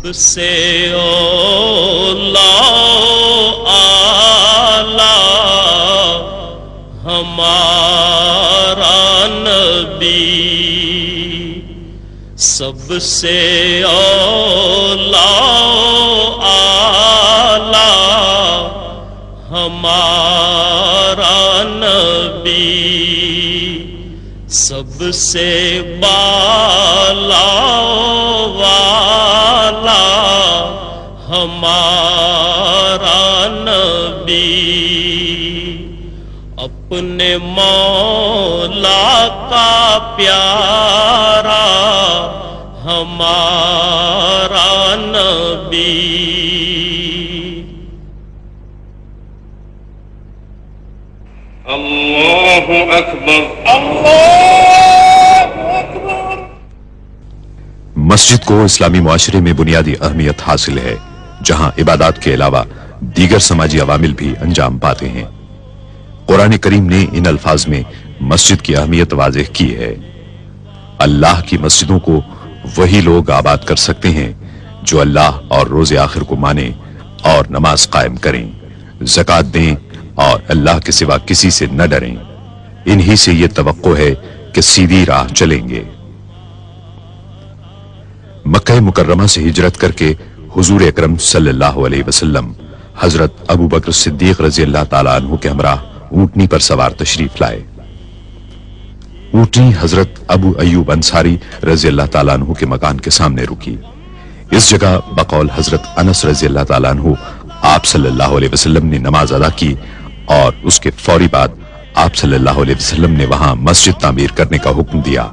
سب سے اولا اعلی ہمارا نبی، سب سے اولا اعلی ہمارا نبی، سب سے بالا والا ہمارا نبی، اپنے مولا کا پیارا ہمارا نبی۔ اللہ اکبر، اللہ اکبر۔ مسجد کو اسلامی معاشرے میں بنیادی اہمیت حاصل ہے، جہاں عبادات کے علاوہ دیگر سماجی عوامل بھی انجام پاتے ہیں۔ قرآن کریم نے ان الفاظ میں مسجد کی اہمیت واضح کی ہے۔ اللہ کی مسجدوں کو وہی لوگ آباد کر سکتے ہیں جو اللہ اور روز آخر کو مانیں اور نماز قائم کریں، زکوٰۃ دیں اور اللہ کے سوا کسی سے نہ ڈریں۔ انہی سے یہ توقع ہے کہ سیدھی راہ چلیں گے۔ مکہ مکرمہ سے ہجرت کر کے حضور اکرم صلی اللہ علیہ وسلم حضرت ابو بکر صدیق رضی اللہ تعالیٰ عنہ کے ہمراہ اونٹنی پر سوار تشریف لائے۔ اونٹنی حضرت ابو ایوب انصاری رضی اللہ تعالیٰ عنہ کے مکان کے سامنے رکی۔ اس جگہ بقول حضرت انس رضی اللہ تعالیٰ عنہ آپ صلی اللہ علیہ وسلم نے نماز ادا کی اور اس کے فوری بعد آپ صلی اللہ علیہ وسلم نے وہاں مسجد تعمیر کرنے کا حکم دیا۔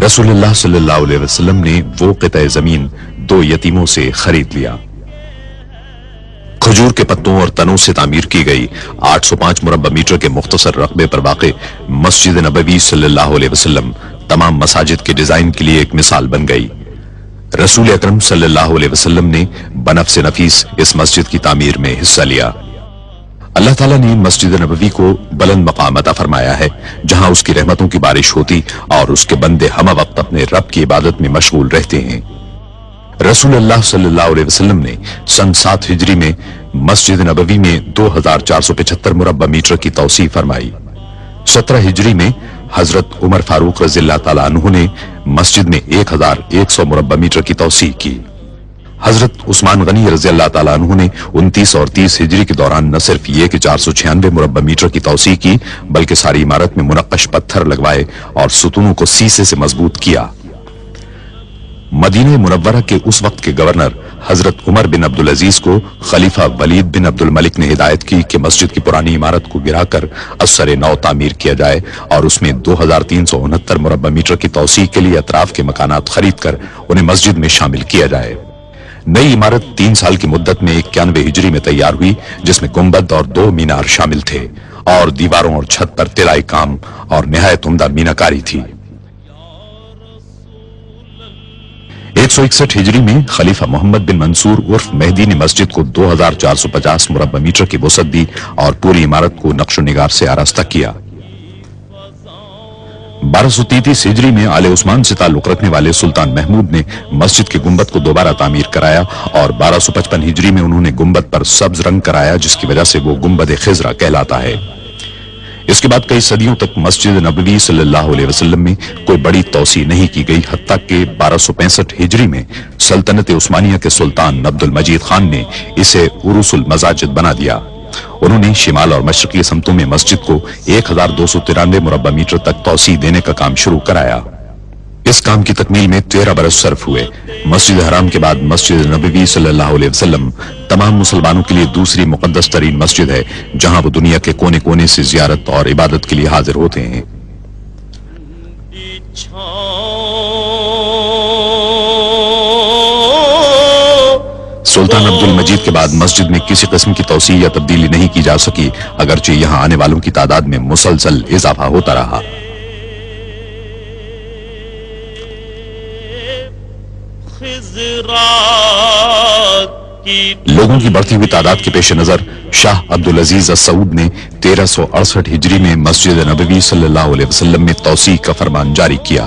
رسول اللہ صلی اللہ علیہ وسلم نے وہ قطع زمین 2 یتیموں سے خرید لیا۔ کھجور کے پتوں اور تنوں سے تعمیر کی گئی 805 مربع میٹر کے مختصر رقبے پر واقع مسجد نبوی صلی اللہ علیہ وسلم تمام مساجد کے ڈیزائن کے لیے ایک مثال بن گئی۔ رسول اکرم صلی اللہ علیہ وسلم نے بنفس نفیس اس مسجد کی تعمیر میں حصہ لیا۔ اللہ تعالیٰ نے مسجد نبوی کو بلند مقام عطا فرمایا ہے، جہاں اس کی رحمتوں کی بارش ہوتی اور اس کے بندے ہمہ وقت اپنے رب کی عبادت میں مشغول رہتے ہیں۔ رسول اللہ صلی اللہ علیہ وسلم نے سن 7 ہجری میں مسجد نبوی میں 2475 مربع میٹر کی توسیع فرمائی۔ 17 ہجری میں حضرت عمر فاروق رضی اللہ تعالیٰ عنہ نے مسجد میں 1100 مربع میٹر کی توسیع کی۔ حضرت عثمان غنی رضی اللہ تعالیٰ عنہ نے 29 اور 30 ہجری کے دوران نہ صرف یہ کہ 496 مربع میٹر کی توسیع کی، بلکہ ساری عمارت میں منقش پتھر لگوائے اور ستونوں کو سیسے سے مضبوط کیا۔ مدینہ منورہ کے اس وقت کے گورنر حضرت عمر بن عبدالعزیز کو خلیفہ ولید بن عبد الملک نے ہدایت کی کہ مسجد کی پرانی عمارت کو گرا کر ازسر نو تعمیر کیا جائے اور اس میں 2369 مربع میٹر کی توسیع کے لیے اطراف کے مکانات خرید کر انہیں مسجد میں شامل کیا جائے۔ نئی عمارت 3 سال کی مدت میں 91 ہجری میں تیار ہوئی، جس میں گنبد اور 2 مینار شامل تھے اور دیواروں اور چھت پر طلائی کام اور نہایت عمدہ میناکاری تھی۔ 161 ہجری میں خلیفہ محمد بن منصور عرف مہدی نے مسجد کو 2450 مربع میٹر کی وسعت دی اور پوری عمارت کو نقش و نگار سے آراستہ کیا۔ 1233 ہجری میں آل عثمان سے تعلق رکھنے والے سلطان محمود نے مسجد کے گنبد کو دوبارہ تعمیر کرایا اور 1255 ہجری میں انہوں نے گنبد پر سبز رنگ کرایا، جس کی وجہ سے وہ گنبد خضرا کہلاتا ہے۔ اس کے بعد کئی صدیوں تک مسجد نبوی صلی اللہ علیہ وسلم میں کوئی بڑی توسیع نہیں کی گئی، حتیٰ کہ 1265 ہجری میں سلطنت عثمانیہ کے سلطان عبد المجید خان نے اسے عروس المساجد بنا دیا۔ انہوں نے شمال اور مشرقی سمتوں میں مسجد کو 1293 مربع میٹر تک توسیع دینے کا کام شروع کرایا۔ اس کام کی تکمیل میں 13 برس صرف ہوئے۔ مسجد حرام کے بعد مسجد نبوی صلی اللہ علیہ وسلم تمام مسلمانوں کے لیے دوسری مقدس ترین مسجد ہے، جہاں وہ دنیا کے کونے کونے سے زیارت اور عبادت کے لیے حاضر ہوتے ہیں۔ سلطان عبد المجید کے بعد مسجد میں کسی قسم کی توسیع یا تبدیلی نہیں کی جا سکی، اگرچہ یہاں آنے والوں کی تعداد میں مسلسل اضافہ ہوتا رہا۔ لوگوں کی بڑھتی ہوئی تعداد کے پیش نظر شاہ عبدالعزیز السعود نے 1368 ہجری میں مسجد نبوی صلی اللہ علیہ وسلم میں توسیع کا فرمان جاری کیا۔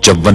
54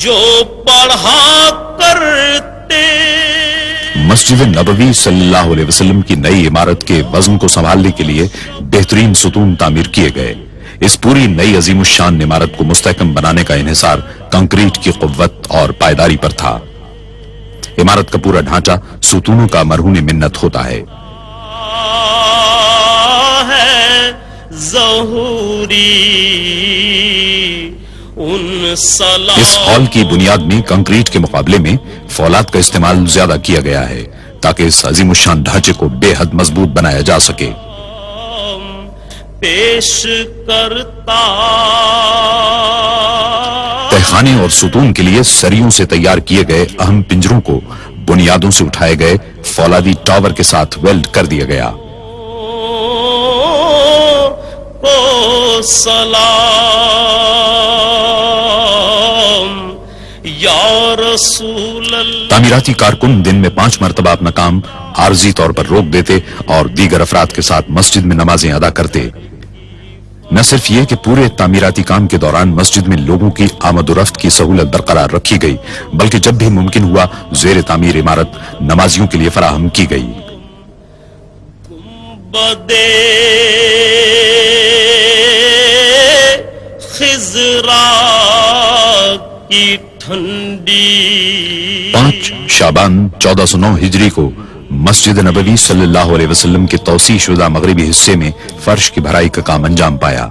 جو پڑھا کرتے مسجد نبوی صلی اللہ علیہ وسلم کی نئی عمارت کے وزن کو سنبھالنے کے لیے بہترین ستون تعمیر کیے گئے. اس پوری نئی عظیم الشان عمارت کو مستحکم بنانے کا انحصار کنکریٹ کی قوت اور پائیداری پر تھا. عمارت کا پورا ڈھانچہ ستونوں کا مرہون منت ہوتا ہے. ہے ظہوری ان سلام. اس ہال کی بنیاد میں کنکریٹ کے مقابلے میں فولاد کا استعمال زیادہ کیا گیا ہے تاکہ اس عظیم الشان ڈھانچے کو بے حد مضبوط بنایا جا سکے. پیش کرتا تہخانے اور ستون کے لیے سریوں سے تیار کیے گئے اہم پنجروں کو بنیادوں سے اٹھائے گئے فولادی ٹاور کے ساتھ ویلڈ کر دیا گیا. کو سلام یا رسول اللہ. تعمیراتی کارکن دن میں 5 مرتبہ اپنا کام عارضی طور پر روک دیتے اور دیگر افراد کے ساتھ مسجد میں نمازیں ادا کرتے. نہ صرف یہ کہ پورے تعمیراتی کام کے دوران مسجد میں لوگوں کی آمد و رفت کی سہولت برقرار رکھی گئی بلکہ جب بھی ممکن ہوا زیر تعمیر عمارت نمازیوں کے لیے فراہم کی گئی. بدے خضرا کی ٹھنڈی 5 شعبان 1409 ہجری کو مسجد نبوی صلی اللہ علیہ وسلم کے توسیع شدہ مغربی حصے میں فرش کی بھرائی کا کام انجام پایا.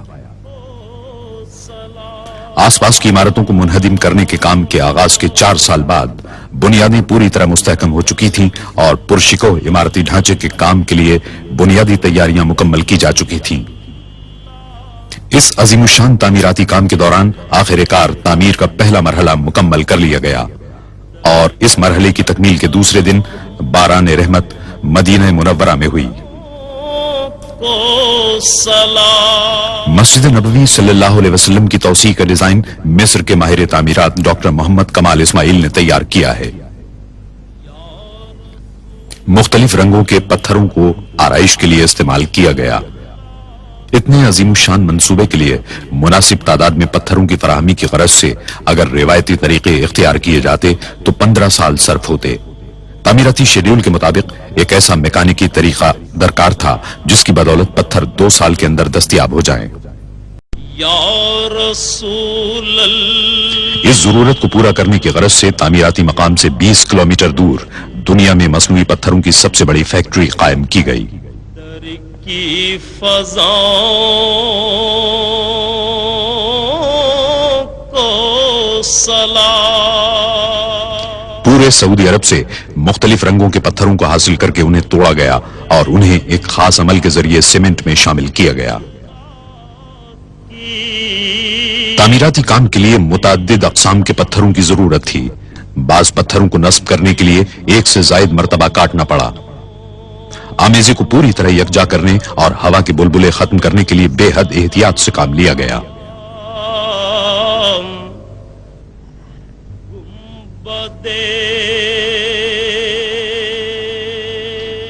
آس پاس کی عمارتوں کو منہدم کرنے کے کام کے آغاز کے 4 سال بعد بنیادیں پوری طرح مستحکم ہو چکی تھیں اور پرشکو عمارتی ڈھانچے کے کام کے لیے بنیادی تیاریاں مکمل کی جا چکی تھیں. اس عظیم الشان تعمیراتی کام کے دوران آخر کار تعمیر کا پہلا مرحلہ مکمل کر لیا گیا اور اس مرحلے کی تکمیل کے دوسرے دن باران رحمت مدینہ منورہ میں ہوئی. کو سلام. مسجد نبوی صلی اللہ علیہ وسلم کی توسیع کا ڈیزائن مصر کے ماہر تعمیرات ڈاکٹر محمد کمال اسماعیل نے تیار کیا ہے. مختلف رنگوں کے پتھروں کو آرائش کے لیے استعمال کیا گیا. اتنے عظیم الشان منصوبے کے لیے مناسب تعداد میں پتھروں کی فراہمی کی غرض سے اگر روایتی طریقے اختیار کیے جاتے تو 15 سال صرف ہوتے. تعمیراتی شیڈیول کے مطابق ایک ایسا میکانیکی طریقہ درکار تھا جس کی بدولت پتھر 2 سال کے اندر دستیاب ہو جائیں. یا رسول اللہ. اس ضرورت کو پورا کرنے کی غرض سے تعمیراتی مقام سے 20 کلومیٹر دور دنیا میں مصنوعی پتھروں کی سب سے بڑی فیکٹری قائم کی گئی. کی فضاؤں کو سلام. پورے سعودی عرب سے مختلف رنگوں کے پتھروں کو حاصل کر کے انہیں توڑا گیا اور انہیں ایک خاص عمل کے ذریعے سیمنٹ میں شامل کیا گیا. تعمیراتی کام کے لیے متعدد اقسام کے پتھروں کی ضرورت تھی. بعض پتھروں کو نصب کرنے کے لیے 1 سے زائد مرتبہ کاٹنا پڑا. آمیزے کو پوری طرح یکجا کرنے اور ہوا کے بلبلے ختم کرنے کے لیے بے حد احتیاط سے کام لیا گیا.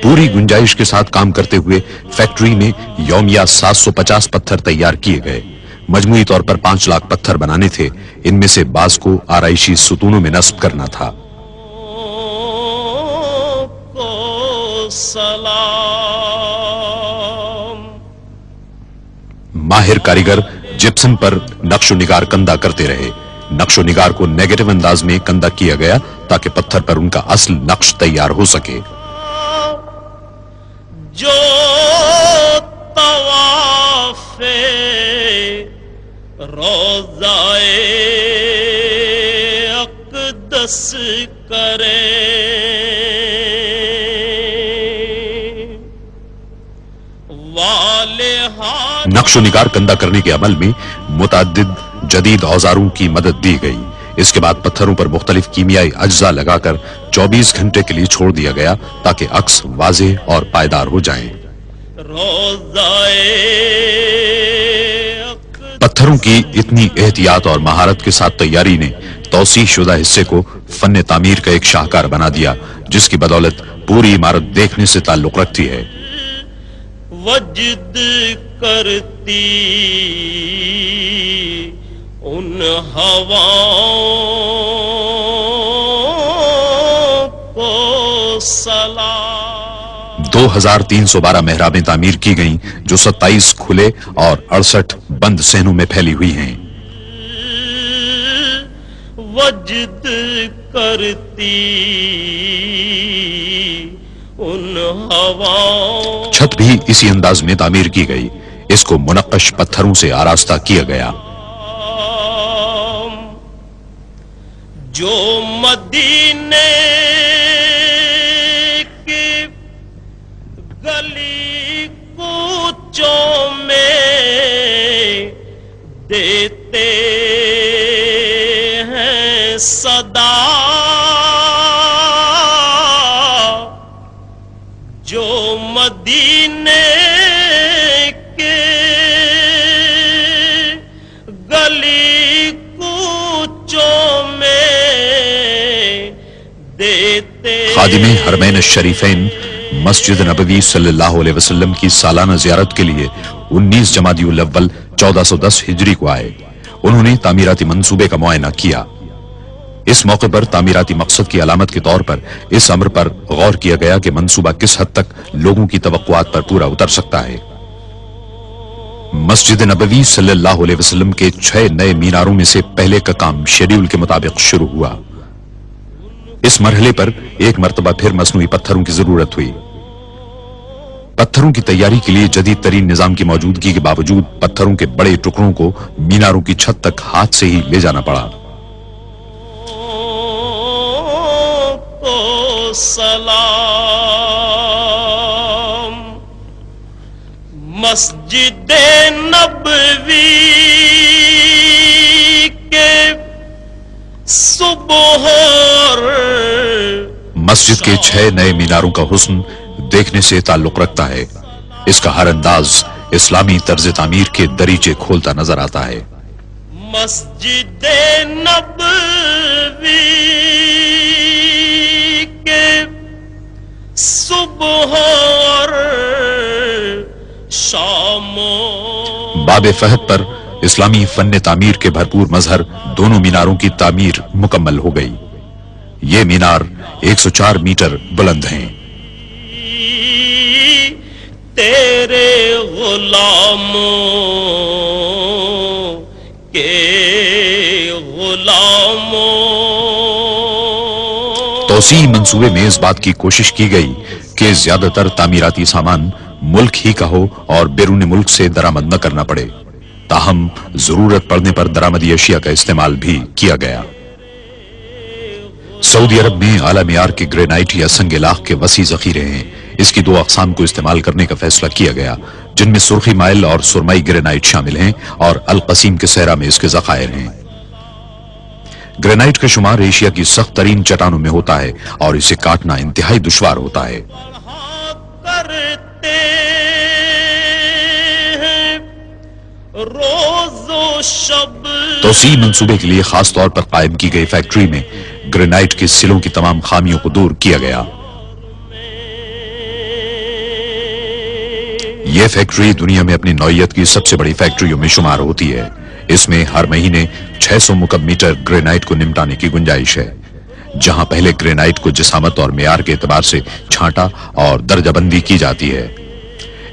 پوری گنجائش کے ساتھ کام کرتے ہوئے فیکٹری میں یومیہ 750 پتھر تیار کیے گئے. مجموعی طور پر 5 لاکھ پتھر بنانے تھے. ان میں سے بعض کو آرائشی ستونوں میں نصب کرنا تھا. سلام. ماہر کاریگر جپسن پر نقش و نگار کندہ کرتے رہے. نقش و نگار کو نیگیٹو انداز میں کندہ کیا گیا تاکہ پتھر پر ان کا اصل نقش تیار ہو سکے. جو طواف روضائے اقدس کرے نقش و نگار کندہ کرنے کے عمل میں متعدد جدید اوزاروں کی مدد دی گئی. اس کے بعد پتھروں پر مختلف کیمیائی اجزاء لگا کر 24 گھنٹے کے لیے چھوڑ دیا گیا تاکہ عکس واضح اور پائیدار ہو جائیں. پتھروں کی اتنی احتیاط اور مہارت کے ساتھ تیاری نے توسیع شدہ حصے کو فن تعمیر کا ایک شاہکار بنا دیا جس کی بدولت پوری عمارت دیکھنے سے تعلق رکھتی ہے. وجد کرتی ان ہواؤں 2312 محرابیں تعمیر کی گئیں جو 27 کھلے اور 68 بند صحنوں میں پھیلی ہوئی ہیں۔ وجد کرتی ان ہواؤں، چھت بھی اسی انداز میں تعمیر کی گئی، اس کو منقش پتھروں سے آراستہ کیا گیا۔ جو مدینے کی گلی کوچوں میں دیتے ہیں صدا، جو مدینے کے گلی کوچوں میں دیتے۔ خادم حرمین الشریفین مسجد نبوی صلی اللہ علیہ وسلم کی سالانہ زیارت کے لیے 19 جمادی الاول 1410 ہجری کو آئے۔ انہوں نے تعمیراتی منصوبے کا معائنہ کیا۔ اس موقع پر تعمیراتی مقصد کی علامت کے طور پر اس امر پر غور کیا گیا کہ منصوبہ کس حد تک لوگوں کی توقعات پر پورا اتر سکتا ہے۔ مسجد نبوی صلی اللہ علیہ وسلم کے 6 نئے میناروں میں سے پہلے کا کام شیڈیول کے مطابق شروع ہوا۔ اس مرحلے پر ایک مرتبہ پھر مصنوعی پتھروں کی ضرورت ہوئی۔ پتھروں کی تیاری کے لیے جدید ترین نظام کی موجودگی کے باوجود پتھروں کے بڑے ٹکڑوں کو میناروں کی چھت تک ہاتھ سے ہی لے جانا پڑا۔ سلام مسجد نبوی کے صبح اور مسجد کے 6 نئے میناروں کا حسن دیکھنے سے تعلق رکھتا ہے۔ اس کا ہر انداز اسلامی طرز تعمیر کے دریچے کھولتا نظر آتا ہے۔ مسجد نبوی کے صبح اور شام باب فہد پر اسلامی فن تعمیر کے بھرپور مظہر دونوں میناروں کی تعمیر مکمل ہو گئی۔ یہ مینار 104 میٹر بلند ہیں۔ تیرے غلاموں کے غلاموں۔ توسیع منصوبے میں اس بات کی کوشش کی گئی کہ زیادہ تر تعمیراتی سامان ملک ہی کا ہو اور بیرون ملک سے درآمد نہ کرنا پڑے، تاہم ضرورت پڑنے پر درآمدی اشیاء کا استعمال بھی کیا گیا۔ سعودی عرب میں اعلی معیار کے گرینائٹ یا سنگ لاخ کے وسیع ذخیرے ہیں۔ اس کی 2 اقسام کو استعمال کرنے کا فیصلہ کیا گیا، جن میں سرخی مائل اور سرمائی گرینائٹ شامل ہیں، اور القصیم کے صحرا میں اس کے ذخائر ہیں۔ گرینائٹ کا شمار ایشیا کی سخت ترین چٹانوں میں ہوتا ہے اور اسے کاٹنا انتہائی دشوار ہوتا ہے۔ کرتے ہیں روز و شب۔ توسیع منصوبے کے لیے خاص طور پر قائم کی گئی فیکٹری میں گرینائٹ کے سلوں کی تمام خامیوں کو دور کیا گیا۔ یہ فیکٹری دنیا میں اپنی نوعیت کی سب سے بڑی فیکٹریوں میں شمار ہوتی ہے۔ اس میں ہر مہینے 600 مکعب میٹر گرینائٹ کو نمٹانے کی گنجائش ہے۔ جہاں پہلے گرینائٹ کو جسامت اور معیار کے اعتبار سے چھانٹا اور درجہ بندی کی جاتی ہے،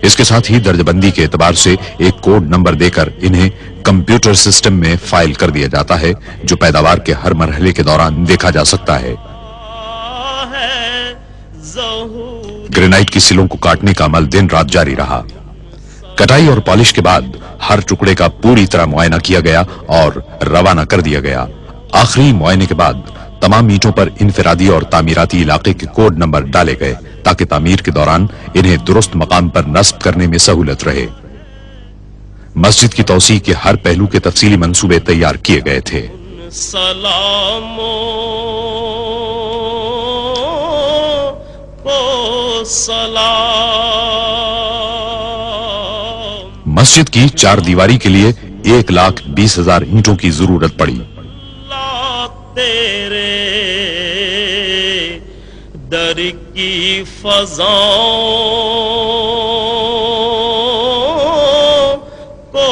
اس کے ساتھ ہی درجہ بندی کے اعتبار سے ایک کوڈ نمبر دے کر انہیں کمپیوٹر سسٹم میں فائل کر دیا جاتا ہے، جو پیداوار کے ہر مرحلے کے دوران دیکھا جا سکتا ہے۔ گرینائٹ کی سلوں کو کاٹنے کا عمل دن رات جاری رہا۔ کٹائی اور پالش کے بعد ہر ٹکڑے کا پوری طرح معائنہ کیا گیا اور روانہ کر دیا گیا۔ آخری معائنے کے بعد تمام اینٹوں پر انفرادی اور تعمیراتی علاقے کے کوڈ نمبر ڈالے گئے تاکہ تعمیر کے دوران انہیں درست مقام پر نصب کرنے میں سہولت رہے۔ مسجد کی توسیع کے ہر پہلو کے تفصیلی منصوبے تیار کیے گئے تھے۔ سلاموں کو سلام۔ مسجد کی 4 دیواری کے لیے 1,20,000 اینٹوں کی ضرورت پڑی۔ لا تیرے در کی فضاؤں کو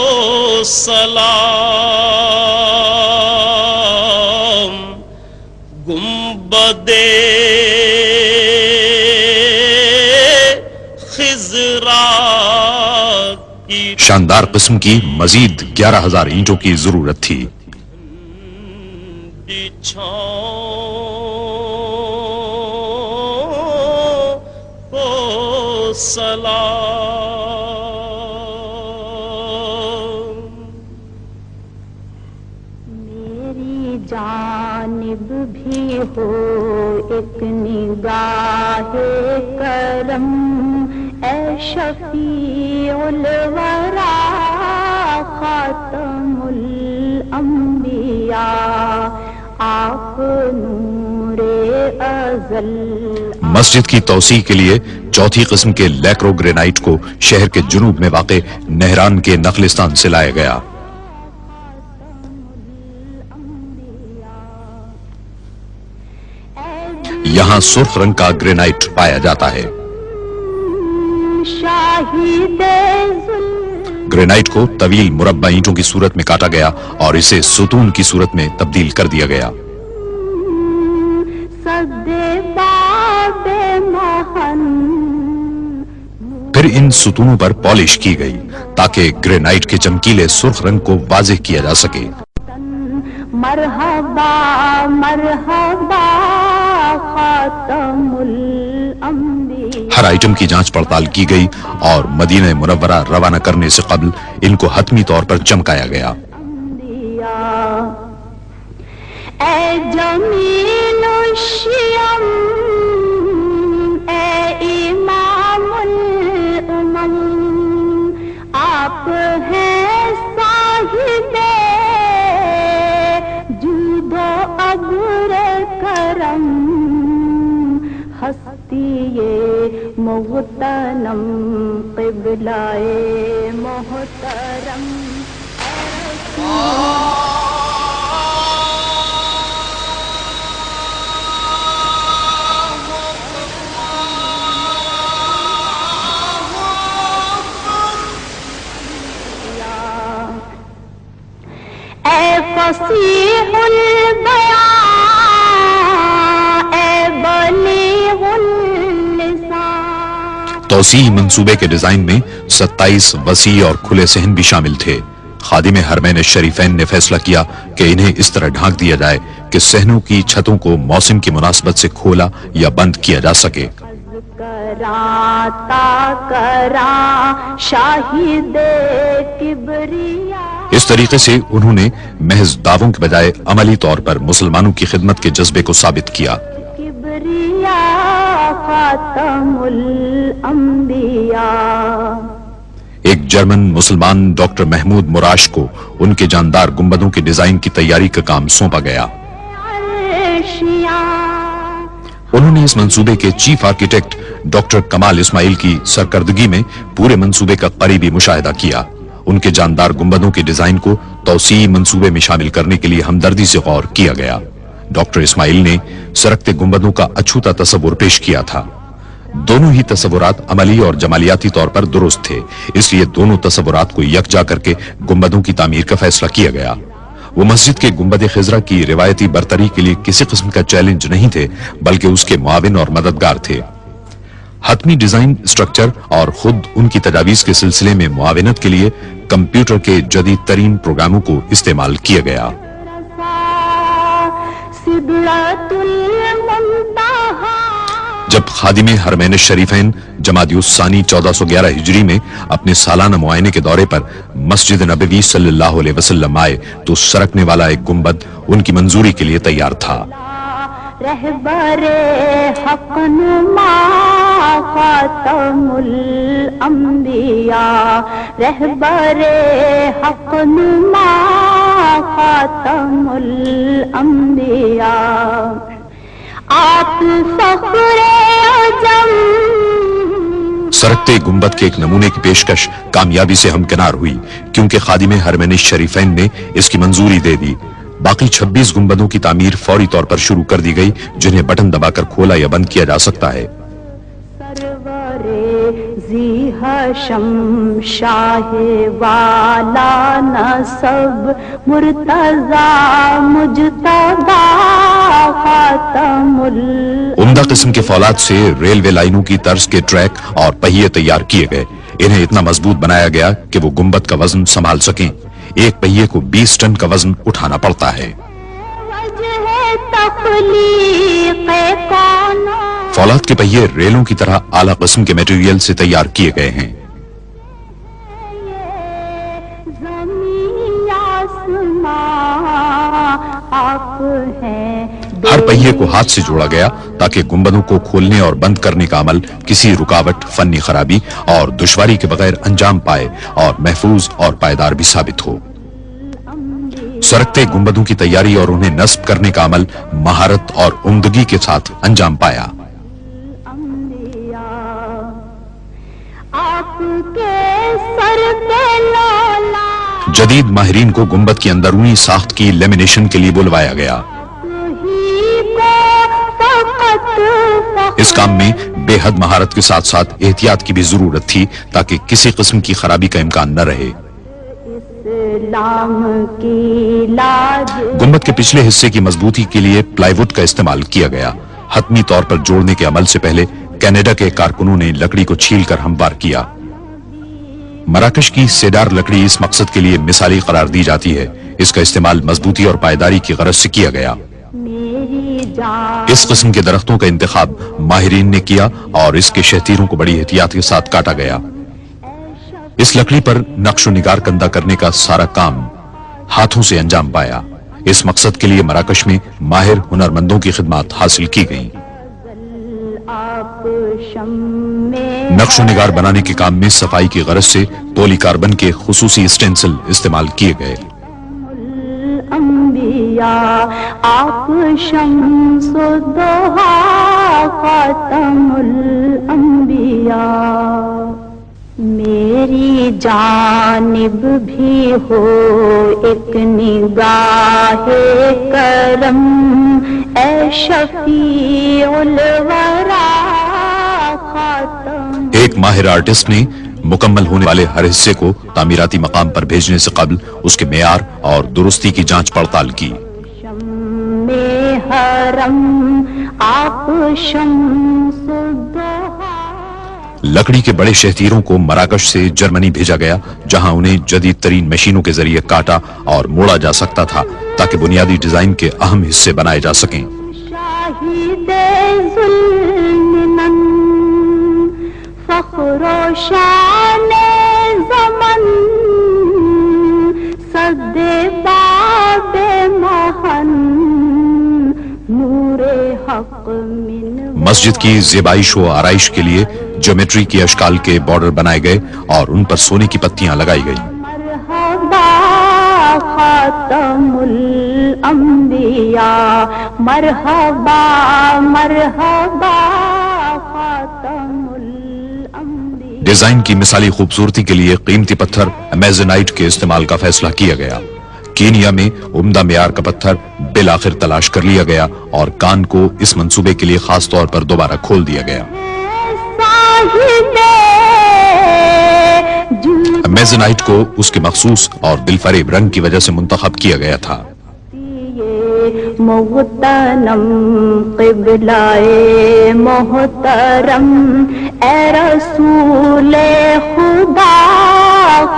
سلام۔ گنبدِ شاندار قسم کی مزید 11,000 اینٹوں کی ضرورت تھی۔ میری جانب بھی ہو ایک نگاہ کرم، اے شفیع الورا خاتم الانبیاء، آپ نور ازل۔ مسجد کی توسیع کے لیے چوتھی قسم کے لیکرو گرینائٹ کو شہر کے جنوب میں واقع نہران کے نخلستان سے لایا گیا۔ یہاں سرخ رنگ کا گرینائٹ پایا جاتا ہے۔ گرینائٹ کو طویل مربع اینٹوں کی صورت میں کاٹا گیا اور اسے ستون کی صورت میں تبدیل کر دیا گیا۔ پھر ان ستونوں پر پالش کی گئی تاکہ گرینائٹ کے چمکیلے سرخ رنگ کو واضح کیا جا سکے۔ مرحبا مرحبا خاتم الانبیاء۔ ہر آئٹم کی جانچ پڑتال کی گئی اور مدینہ منورہ روانہ کرنے سے قبل ان کو حتمی طور پر چمکایا گیا۔ اے جمیل الشیم، اے امام الامم، آپ ہیں صاحب جود و ابر کرم، ہستی محترم قبلہ محترم۔ اے فصیح البیان، اے بلیغ اللسان۔ توسیع منصوبے کے ڈیزائن میں 27 وسیع اور کھلے صحن بھی شامل تھے۔ خادم حرمین الشریفین نے فیصلہ کیا کہ انہیں اس طرح ڈھانک دیا جائے کہ صحنوں کی چھتوں کو موسم کی مناسبت سے کھولا یا بند کیا جا سکے۔ اس طریقے سے انہوں نے محض دعووں کے بجائے عملی طور پر مسلمانوں کی خدمت کے جذبے کو ثابت کیا۔ خاتم الانبیاء۔ ایک جرمن مسلمان ڈاکٹر محمود مراش کو ان کے جاندار گنبدوں کے ڈیزائن کی تیاری کا کام سونپا گیا۔ انہوں نے اس منصوبے کے چیف آرکیٹیکٹ ڈاکٹر کمال اسماعیل کی سرکردگی میں پورے منصوبے کا قریبی مشاہدہ کیا۔ ان کے جاندار گنبدوں کے ڈیزائن کو توسیع منصوبے میں شامل کرنے کے لیے ہمدردی سے غور کیا گیا۔ ڈاکٹر اسماعیل نے سرکتے گنبدوں کا اچھوتا تصور پیش کیا تھا۔ دونوں ہی تصورات عملی اور جمالیاتی طور پر درست تھے، اس لیے دونوں تصورات کو یکجا کر کے گنبدوں کی تعمیر کا فیصلہ کیا گیا۔ وہ مسجد کے گنبد خضرا کی روایتی برتری کے لیے کسی قسم کا چیلنج نہیں تھے، بلکہ اس کے معاون اور مددگار تھے۔ حتمی ڈیزائن سٹرکچر اور خود ان کی تجاویز کے سلسلے میں معاونت کے لیے کمپیوٹر کے جدید ترین پروگراموں کو استعمال کیا گیا۔ جب خادم حرمین الشریفین جمادی الثانی 1411 ہجری میں اپنے سالانہ معائنے کے دورے پر مسجد نبوی صلی اللہ علیہ وسلم آئے تو سرکنے والا ایک گنبد ان کی منظوری کے لیے تیار تھا۔ رہبر حق نما خاتم الانبیاء، رہبر حق نما خاتم الانبیاء، آپ فخر عجم۔ سرکتے گنبد کے ایک نمونے کی پیشکش کامیابی سے ہمکنار ہوئی کیونکہ خادم حرمین الشریفین نے اس کی منظوری دے دی۔ باقی 26 گنبدوں کی تعمیر فوری طور پر شروع کر دی گئی، جنہیں بٹن دبا کر کھولا یا بند کیا جا سکتا ہے۔ سرور ذی ہاشم شاہ والا نسب مرتضی مجتبی خاتم عمدہ قسم کے فولاد سے ریلوے لائنوں کی طرز کے ٹریک اور پہیے تیار کیے گئے۔ انہیں اتنا مضبوط بنایا گیا کہ وہ گنبد کا وزن سنبھال سکیں. ایک پہیے کو 20 ٹن کا وزن اٹھانا پڑتا ہے. فولاد کے پہیے ریلوں کی طرح اعلیٰ قسم کے میٹیریل سے تیار کیے گئے ہیں. ہر پہیے کو ہاتھ سے جوڑا گیا تاکہ گنبدوں کو کھولنے اور بند کرنے کا عمل کسی رکاوٹ، فنی خرابی اور دشواری کے بغیر انجام پائے اور محفوظ اور پائیدار بھی ثابت ہو. سرکتے گنبدوں کی تیاری اور انہیں نصب کرنے کا عمل مہارت اور عمدگی کے ساتھ انجام پایا. جدید ماہرین کو گنبد کی اندرونی ساخت کی لیمینیشن کے لیے بلوایا گیا. اس کام میں بے حد مہارت کے ساتھ ساتھ احتیاط کی بھی ضرورت تھی تاکہ کسی قسم کی خرابی کا امکان نہ رہے. گنبد کے پچھلے حصے کی مضبوطی کے لیے پلائی ووڈ کا استعمال کیا گیا. حتمی طور پر جوڑنے کے عمل سے پہلے کینیڈا کے کارکنوں نے لکڑی کو چھیل کر ہموار کیا. مراکش کی سیڈار لکڑی اس مقصد کے لیے مثالی قرار دی جاتی ہے. اس کا استعمال مضبوطی اور پائیداری کی غرض سے کیا گیا. اس قسم کے درختوں کا انتخاب ماہرین نے کیا اور اس کے شہتیروں کو بڑی احتیاط کے ساتھ کاٹا گیا. اس لکڑی پر نقش و نگار کندہ کرنے کا سارا کام ہاتھوں سے انجام پایا. اس مقصد کے لیے مراکش میں ماہر ہنرمندوں کی خدمات حاصل کی گئیں. نقش و نگار بنانے کے کام میں صفائی کی غرض سے پولی کاربن کے خصوصی اسٹینسل استعمال کیے گئے. آپ شمس الضحیٰ خاتم الانبیاء. میری جانب بھی ہو ایک نگاہ کرم اے شفیع الورا خاتم. ایک ماہر آرٹسٹ نے مکمل ہونے والے ہر حصے کو تعمیراتی مقام پر بھیجنے سے قبل اس کے معیار اور درستی کی جانچ پڑتال کی. لکڑی کے بڑے شہتیروں کو مراکش سے جرمنی بھیجا گیا جہاں انہیں جدید ترین مشینوں کے ذریعے کاٹا اور موڑا جا سکتا تھا تاکہ بنیادی ڈیزائن کے اہم حصے بنائے جا سکیں. فخر و شان زمن صد باب محن نور حق من. مسجد کی زیبائش و آرائش کے لیے جیومیٹری کی اشکال کے بارڈر بنائے گئے اور ان پر سونے کی پتیاں لگائی گئی. مرحبا خاتم الانبیاء مرحبا مرحبا خاتم الانبیاء. ڈیزائن کی مثالی خوبصورتی کے لیے قیمتی پتھر امیزونائٹ کے استعمال کا فیصلہ کیا گیا. کینیا میں عمدہ معیار کا پتھر بالآخر تلاش کر لیا گیا اور کان کو اس منصوبے کے لیے خاص طور پر دوبارہ کھول دیا گیا. امیزونائٹ کو اس کے مخصوص اور دلفریب رنگ کی وجہ سے منتخب کیا گیا تھا. محترم قبلہ محترم اے رسول خدا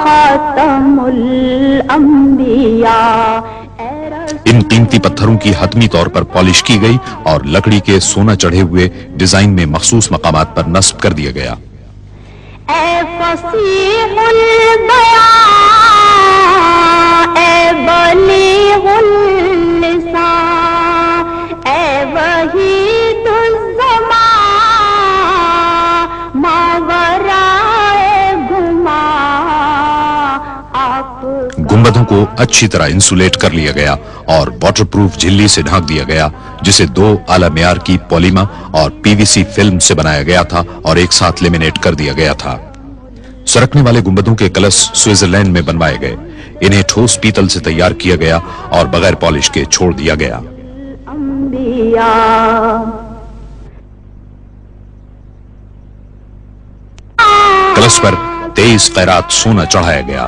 خاتم الانبیاء. ان قیمتی پتھروں کی حتمی طور پر پالش کی گئی اور لکڑی کے سونا چڑھے ہوئے ڈیزائن میں مخصوص مقامات پر نصب کر دیا گیا. اے فصیح البیان اے بلیغ اللسان اے وحید الزمان ماورائے گما. گنبدوں کو اچھی طرح انسولیٹ کر لیا گیا اور واٹر پروف جھلی سے ڈھانک دیا گیا جسے 2 اعلی معیار کی پولیما اور پی وی سی فلم سے بنایا گیا تھا اور ایک ساتھ لیمینیٹ کر دیا گیا تھا. سرکنے والے گنبدوں کے کلش سوئٹزرلینڈ میں بنوائے گئے. انہیں ٹھوس پیتل سے تیار کیا گیا اور بغیر پالش کے چھوڑ دیا گیا. کلش پر 23 قیرات سونا چڑھایا گیا.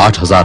8000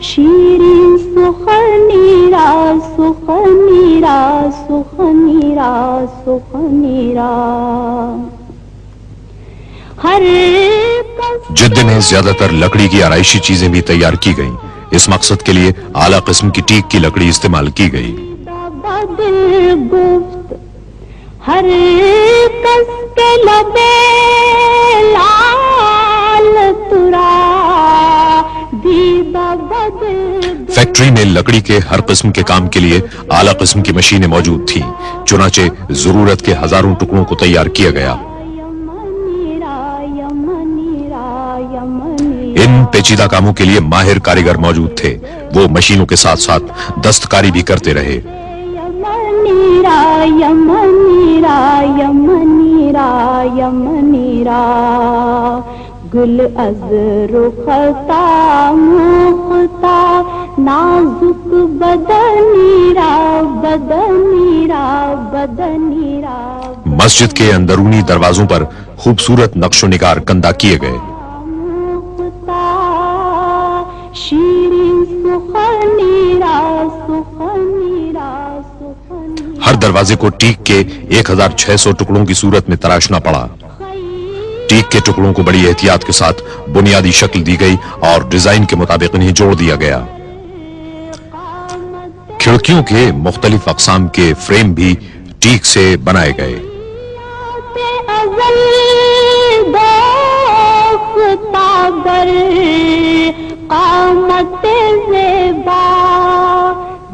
شیرین سخنی را سخنی را سخنی را سخنی را ہر جدے میں زیادہ تر لکڑی کی آرائشی چیزیں بھی تیار کی گئیں. اس مقصد کے لیے اعلیٰ قسم کی ٹیک کی لکڑی استعمال کی گئی. بدل گفت ہر کس کے لبے لال ترا دیدہ بدل. فیکٹری میں لکڑی کے ہر قسم کے کام کے لیے اعلیٰ قسم کی مشینیں موجود تھیں. چنانچہ ضرورت کے ہزاروں ٹکڑوں کو تیار کیا گیا. ان پیچیدہ کاموں کے لیے ماہر کاریگر موجود تھے. وہ مشینوں کے ساتھ ساتھ دستکاری بھی کرتے رہے. یمنی را یمنی را یمنی را یمنی را گل از رختا مختا نازک بدنی را بدنی را بدنی را. مسجد کے اندرونی دروازوں پر خوبصورت نقش و نگار کندہ کیے گئے. شیرین سخنی را سخنی را سخنی. ہر دروازے کو ٹیک کے 1600 ٹکڑوں کی صورت میں تراشنا پڑا. ٹیک کے ٹکڑوں کو بڑی احتیاط کے ساتھ بنیادی شکل دی گئی اور ڈیزائن کے مطابق انہیں جوڑ دیا گیا. کھڑکیوں کے مختلف اقسام کے فریم بھی ٹیک سے بنائے گئے. قامت زیبا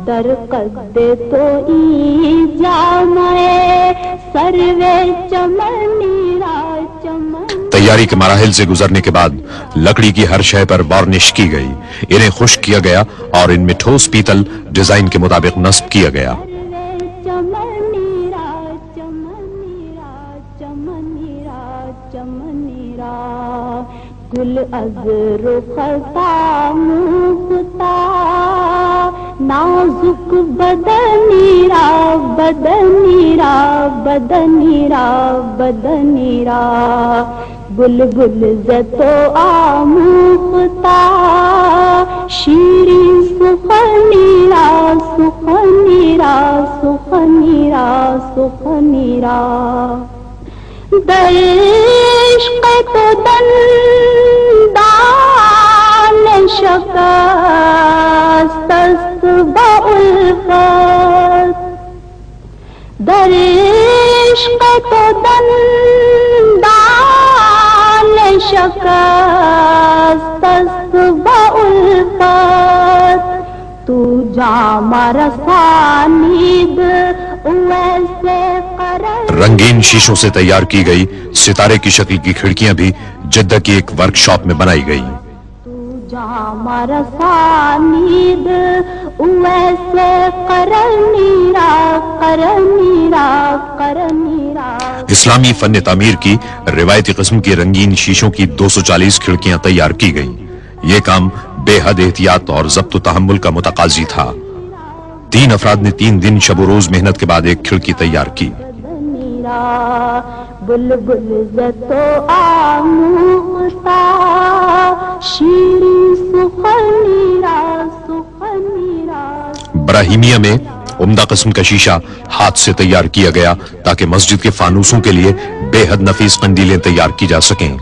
در قد تو ای جامعے سروے چمنی را چمن. تیاری کے مراحل سے گزرنے کے بعد لکڑی کی ہر شے پر وارنش کی گئی. انہیں خشک کیا گیا اور ان میں ٹھوس پیتل ڈیزائن کے مطابق نصب کیا گیا. چمنی را چمنی را چمنی را چمنی را گل از رختا مختا نازک بدنی را بدنی را بدنی را بدنی را بلبل زتو آموختا شیرین سخنی را سخنی را سخنی را سخنی را. در عشق تو دندان شکست است با الفت. در عشق تو دندان شکست است با الفت. تو جام رسانید ویسے قرار. رنگین شیشوں سے تیار کی گئی ستارے کی شکل کی کھڑکیاں بھی جدہ کی ایک ورک شاپ میں بنائی گئی. جام رسانید ویسے قرنیرا قرنیرا قرنیرا. اسلامی فن تعمیر کی روایتی قسم کی رنگین شیشوں کی 240 کھڑکیاں تیار کی گئیں. یہ کام بے حد احتیاط اور ضبط و تحمل کا متقاضی تھا. 3 افراد نے 3 دن شب و روز محنت کے بعد ایک کھڑکی تیار کی. بلبل زتو آموختا شیرین سخنیرا سخنیرا. براہیمیہ میں عمدہ قسم کا شیشہ ہاتھ سے تیار کیا گیا تاکہ مسجد کے فانوسوں کے لیے بے حد نفیس قندیلیں تیار کی جا سکیں.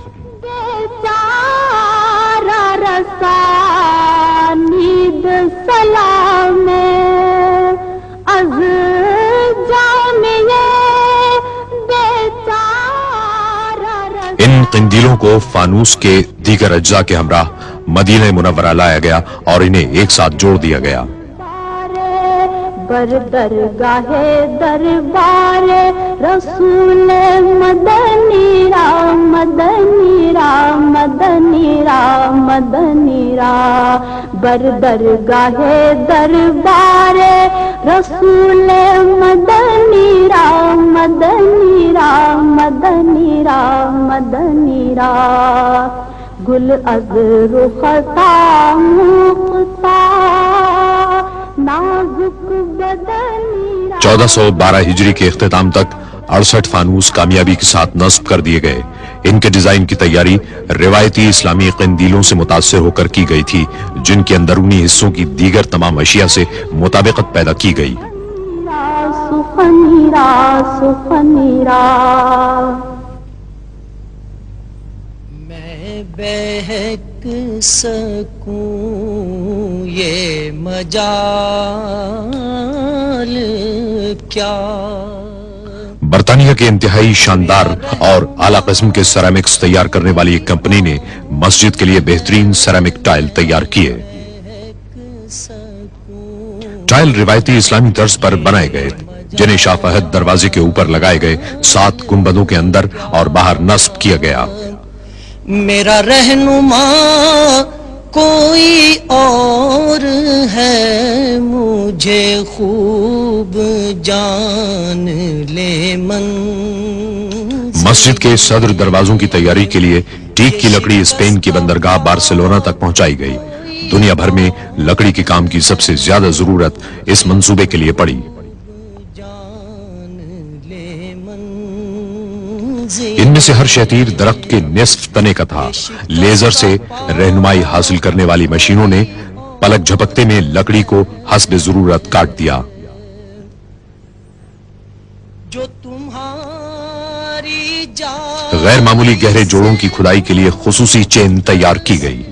رسانید سلام از جامعہ بیچارہ. ان قندیلوں کو فانوس کے دیگر اجزاء کے ہمراہ مدینہ منورہ لایا گیا اور انہیں ایک ساتھ جوڑ دیا گیا. بر درگاہ دربار رسول مدنی را مدنی را مدنی را مدنی را. بر درگاہ دربار رسول مدنی را مدنی را مدنی را مدنی را. گل از رختا مختا 1412 ہجری کے اختتام تک 68 فانوس کامیابی کے ساتھ نصب کر دیے گئے. ان کے ڈیزائن کی تیاری روایتی اسلامی قندیلوں سے متاثر ہو کر کی گئی تھی، جن کے اندرونی حصوں کی دیگر تمام اشیاء سے مطابقت پیدا کی گئی۔ میں بہک سکوں یہ مجال کیا۔ برطانیہ کے انتہائی شاندار اور اعلیٰ قسم کے سیرامکس تیار کرنے والی ایک کمپنی نے مسجد کے لیے بہترین سیرامک ٹائل تیار کیے۔ ٹائل روایتی اسلامی طرز پر بنائے گئے، جنہیں شاہ فہد دروازے کے اوپر لگائے گئے 7 گنبدوں کے اندر اور باہر نصب کیا گیا۔ میرا رہنما کوئی اور ہے، مجھے خوب جان لے من۔ مسجد کے صدر دروازوں کی تیاری کے لیے ٹیک کی لکڑی اسپین کی بندرگاہ بارسلونا تک پہنچائی گئی۔ دنیا بھر میں لکڑی کے کام کی سب سے زیادہ ضرورت اس منصوبے کے لیے پڑی۔ ان میں سے ہر شتیر درخت کے نصف تنے کا تھا۔ لیزر سے رہنمائی حاصل کرنے والی مشینوں نے پلک جھپکتے میں لکڑی کو حسب ضرورت کاٹ دیا۔ جو تمہاری غیر معمولی گہرے جوڑوں کی کھدائی کے لیے خصوصی چین تیار کی گئی۔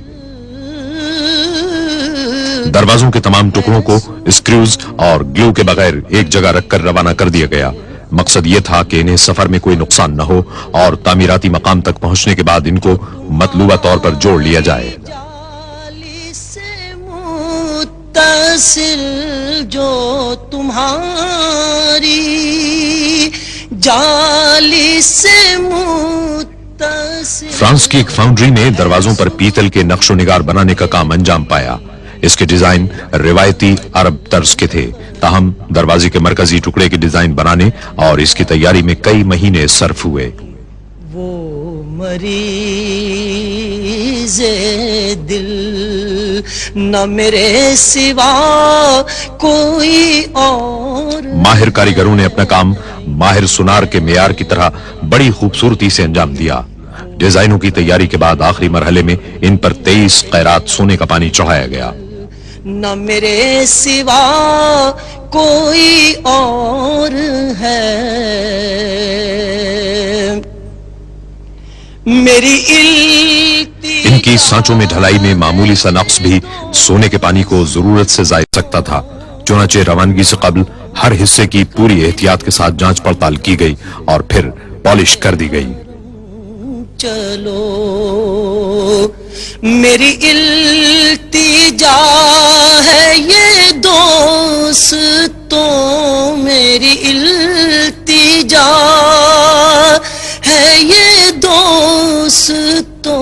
دروازوں کے تمام ٹکڑوں کو اسکریوز اور گلو کے بغیر ایک جگہ رکھ کر روانہ کر دیا گیا۔ مقصد یہ تھا کہ انہیں سفر میں کوئی نقصان نہ ہو اور تعمیراتی مقام تک پہنچنے کے بعد ان کو مطلوبہ طور پر جوڑ لیا جائے۔ جالی سے متصل جو تمہاری، جالی سے متصل۔ فرانس کی ایک فاؤنڈری نے دروازوں پر پیتل کے نقش و نگار بنانے کا کام انجام پایا۔ اس کے ڈیزائن روایتی عرب طرز کے تھے، تاہم دروازے کے مرکزی ٹکڑے کے ڈیزائن بنانے اور اس کی تیاری میں کئی مہینے صرف ہوئے۔ وہ مریض دل نہ میرے سوا کوئی اور۔ ماہر کاریگروں نے اپنا کام ماہر سونار کے معیار کی طرح بڑی خوبصورتی سے انجام دیا۔ ڈیزائنوں کی تیاری کے بعد آخری مرحلے میں ان پر 23 قیرات سونے کا پانی چڑھایا گیا۔ نہ میرے سوا کوئی اور ہے، میری ان کی سانچوں میں ڈھلائی میں معمولی سا نقص بھی سونے کے پانی کو ضرورت سے زائد سکتا تھا، چنانچہ روانگی سے قبل ہر حصے کی پوری احتیاط کے ساتھ جانچ پڑتال کی گئی اور پھر پالش کر دی گئی۔ چلو میری التجا ہے یہ دوستوں، میری التجا ہے یہ دوستوں۔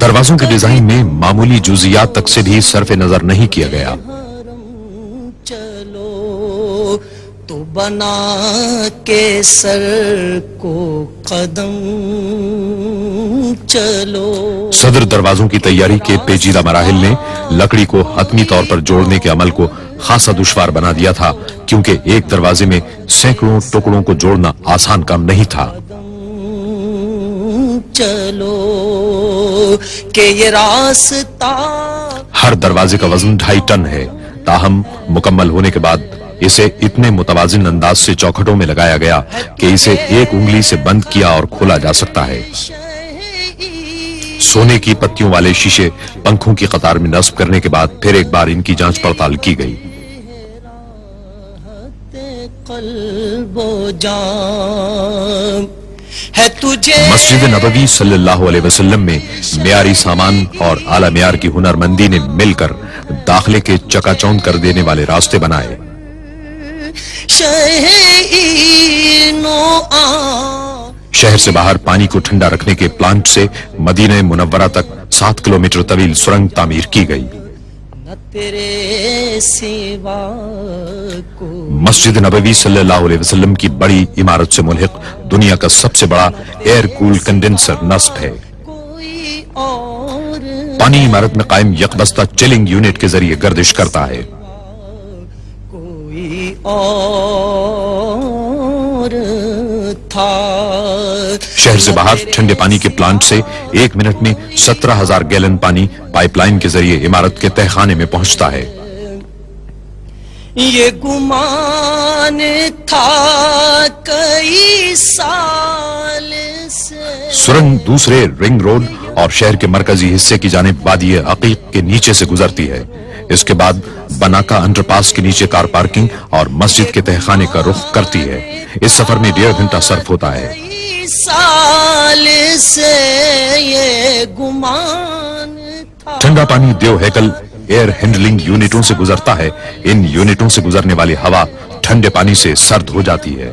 دروازوں کے ڈیزائن میں معمولی جزیات تک سے بھی صرف نظر نہیں کیا گیا۔ چلو تو بنا کے سر کو قدم چلو۔ صدر دروازوں کی تیاری کے پیچیدہ مراحل نے لکڑی کو حتمی طور پر جوڑنے کے عمل کو خاصا دشوار بنا دیا تھا، کیونکہ ایک دروازے میں سینکڑوں ٹکڑوں کو جوڑنا آسان کام نہیں تھا۔ چلو کہ یہ راستہ، ہر دروازے کا وزن 2.5 ٹن ہے، تاہم مکمل ہونے کے بعد اسے اتنے متوازن انداز سے چوکھٹوں میں لگایا گیا کہ اسے ایک انگلی سے بند کیا اور کھولا جا سکتا ہے۔ سونے کی پتیوں والے شیشے پنکھوں کی قطار میں نصب کرنے کے بعد پھر ایک بار ان کی جانچ پڑتال کی گئی۔ قلب و جان ہے تجھے مسجد نبوی صلی اللہ علیہ وسلم میں معیاری سامان اور اعلی معیار کی ہنرمندی نے مل کر داخلے کے چکا چوند کر دینے والے راستے بنائے۔ شہر سے باہر پانی کو ٹھنڈا رکھنے کے پلانٹ سے مدینہ منورہ تک 7 کلومیٹر طویل سرنگ تعمیر کی گئی۔ نہ تیرے سوا کو مسجد نبوی صلی اللہ علیہ وسلم کی بڑی عمارت سے ملحق دنیا کا سب سے بڑا ایئر کول کنڈینسر نصب ہے۔ کوئی اور پانی عمارت میں قائم یکبستہ چلنگ یونٹ کے ذریعے گردش کرتا ہے۔ کوئی اور تھا تھا. شہر سے باہر ٹھنڈے پانی کے پلانٹ سے 1 منٹ میں 17,000 گیلن پانی پائپ لائن کے ذریعے عمارت کے تہخانے میں پہنچتا ہے. یہ گمان تھا کئی سال سے. سرنگ دوسرے رنگ روڈ اور شہر کے مرکزی حصے کی جانب وادی عقیق کے نیچے سے گزرتی ہے. اس کے بعد بناکا انڈر پاس کے نیچے کار پارکنگ اور مسجد کے تہخانے کا رخ کرتی ہے. اس سفر میں 1.5 گھنٹہ صرف ہوتا ہے. کئی سال سے یہ گمان تھا. ٹھنڈا پانی دیو ہیکل ایئر ہینڈلنگ یونٹوں سے گزرتا ہے. ان یونٹوں سے گزرنے والی ہوا ٹھنڈے پانی سے سرد ہو جاتی ہے.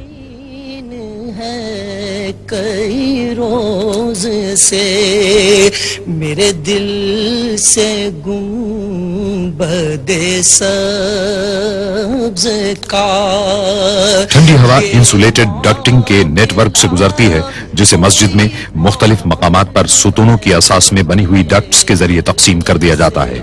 کئی روز سے میرے دل سے گنبد سبز کا. ٹھنڈی ہوا انسولیٹڈ ڈکٹنگ کے نیٹ ورک سے گزرتی ہے جسے مسجد میں مختلف مقامات پر ستونوں کی اساس میں بنی ہوئی ڈکٹس کے ذریعے تقسیم کر دیا جاتا ہے.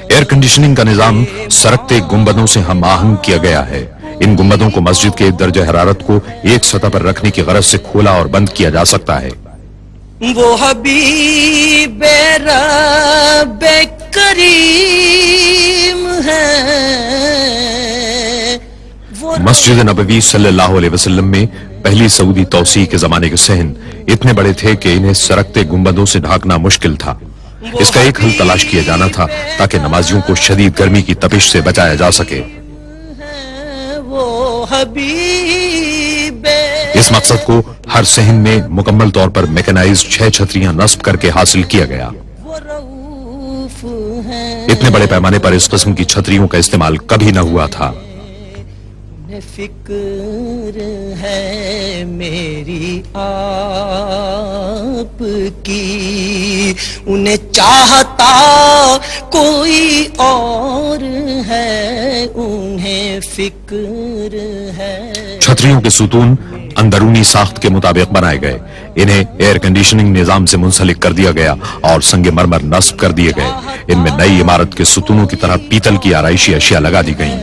ایئر کنڈیشننگ کا نظام سرکتے گنبدوں سے ہم آہنگ کیا گیا ہے. ان گنبدوں کو مسجد کے درجہ حرارت کو ایک سطح پر رکھنے کی غرض سے کھولا اور بند کیا جا سکتا ہے. وہ حبیب رب کریم ہے. مسجد نبوی صلی اللہ علیہ وسلم میں پہلی سعودی توسیع کے زمانے کے صحن اتنے بڑے تھے کہ انہیں سرکتے گنبدوں سے ڈھانکنا مشکل تھا. اس کا ایک حل تلاش کیا جانا تھا تاکہ نمازیوں کو شدید گرمی کی تپش سے بچایا جا سکے. اس مقصد کو ہر صحن میں مکمل طور پر میکنائز 6 چھتریاں نصب کر کے حاصل کیا گیا. اتنے بڑے پیمانے پر اس قسم کی چھتریوں کا استعمال کبھی نہ ہوا تھا. فکر ہے میری آپ کی, انہیں چاہتا کوئی اور ہے, انہیں فکر ہے. چھتریوں کے ستون اندرونی ساخت کے مطابق بنائے گئے. انہیں ایئر کنڈیشننگ نظام سے منسلک کر دیا گیا اور سنگ مرمر نصب کر دیے گئے. ان میں نئی عمارت کے ستونوں کی طرح پیتل کی آرائشی اشیاء لگا دی گئیں.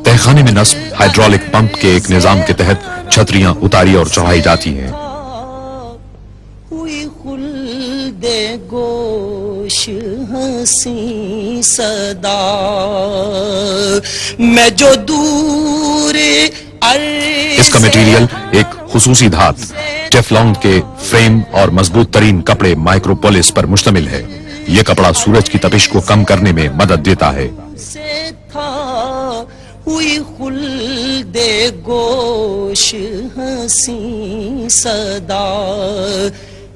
تہخانے میں نصب ہائیڈرولک پمپ کے ایک نظام کے تحت چھتریاں اتاری اور چڑھائی جاتی ہیں. ہوئی خلد گوش ہنسی صدا, میں جو دور اس کا میٹیریل ایک خصوصی دھات ٹیفلون کے فریم اور مضبوط ترین کپڑے مائکروپولس پر مشتمل ہے. یہ کپڑا سورج کی تپش کو کم کرنے میں مدد دیتا ہے. ہوئی خلد گوش ہنسی صدا,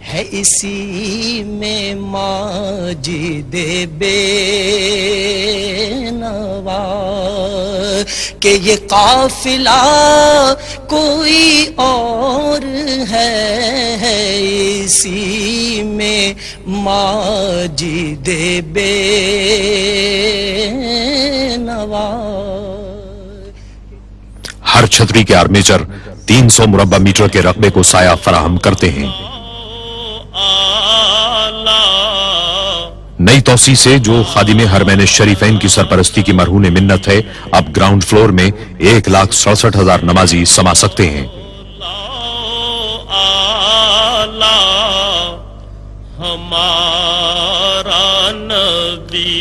ہے اسی میں ماجد بے نوا, کہ یہ قافلہ کوئی اور ہے, اسی میں ماجد بے نوا. ہر چھتری کے آرمیچر 300 مربع میٹر کے رقبے کو سایہ فراہم کرتے ہیں. نئی توسیع سے جو خادم حرمین شریفین کی سرپرستی کی مرہون منت ہے, اب گراؤنڈ فلور میں 1,67,000 نمازی سما سکتے ہیں. ہمارا نبی.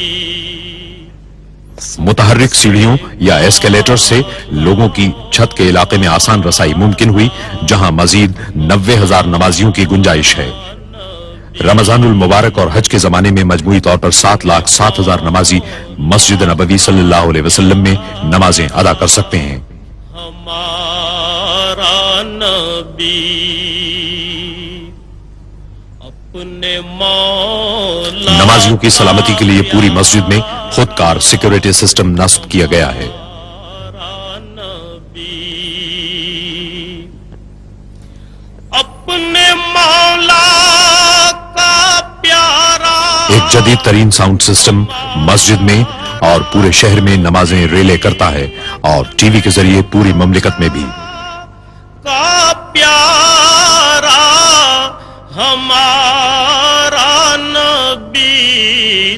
متحرک سیڑھیوں یا ایسکیلیٹر سے لوگوں کی چھت کے علاقے میں آسان رسائی ممکن ہوئی, جہاں مزید 90,000 نمازیوں کی گنجائش ہے. رمضان المبارک اور حج کے زمانے میں مجموعی طور پر 7,07,000 نمازی مسجد نبوی صلی اللہ علیہ وسلم میں نمازیں ادا کر سکتے ہیں. ہمارا نبی اپنے مولا. نمازیوں کی سلامتی کے لیے پوری مسجد میں خود کار سیکیورٹی سسٹم نصب کیا گیا ہے. اپنے مولا کا پیارا. ایک جدید ترین ساؤنڈ سسٹم مسجد میں اور پورے شہر میں نمازیں ریلے کرتا ہے, اور ٹی وی کے ذریعے پوری مملکت میں بھی. کا پیارا ہمارا نبی